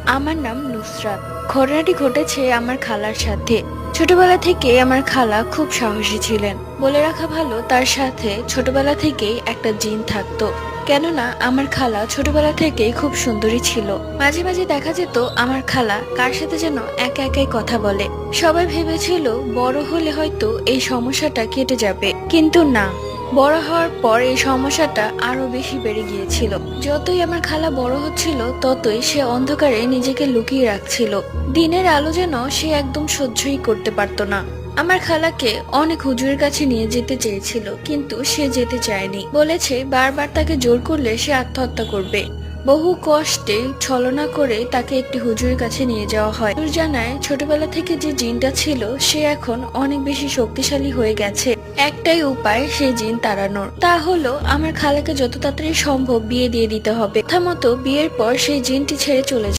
আমার নাম নুসরাত। ঘটনাটি ঘটেছে আমার খালার সাথে। ছোটবেলা থেকে আমার খালা খুব সাহসী ছিলেন। বলে রাখা ভালো, তার সাথে ছোটবেলা থেকেই একটা জিন থাকতো। কেননা আমার খালা ছোটবেলা থেকেই খুব সুন্দরী ছিল। মাঝে মাঝে দেখা যেত আমার খালা কার সাথে যেন একা একাই কথা বলে। সবাই ভেবেছিল বড় হলে হয়তো এই সমস্যাটা কেটে যাবে, কিন্তু না। বড় হওয়ার পর এই সমস্যাটা আরো বেশি বেড়ে গিয়েছিল। যতই আমার খালা বড় হচ্ছিল ততই সে অন্ধকারে নিজেকে লুকিয়ে রাখছিল। দিনের আলো যেন সে একদম সহ্যই করতে পারতো না। আমার খালাকে অনেক হুজুরের কাছে নিয়ে যেতে চেয়েছিল, কিন্তু সে যেতে চায়নি। বলেছে বারবার তাকে জোর করলে সে আত্মহত্যা করবে। বহু কষ্টে ছলনা করে তাকে একটি হুজুরের কাছে নিয়ে যাওয়া হয়। হুজুর জানায় ছোটবেলা থেকে যে জিনটা ছিল সে এখন অনেক বেশি শক্তিশালী হয়ে গেছে। একটাই উপায় সেই জিন তাড়ানোর, তা হলো আমার খালাকে যত তাড়াতাড়ি সম্ভব বিয়ে দিয়ে দিতে হবে। কথা মতো বিয়ের পর সেই জিনটি ছেড়ে চলে যায়।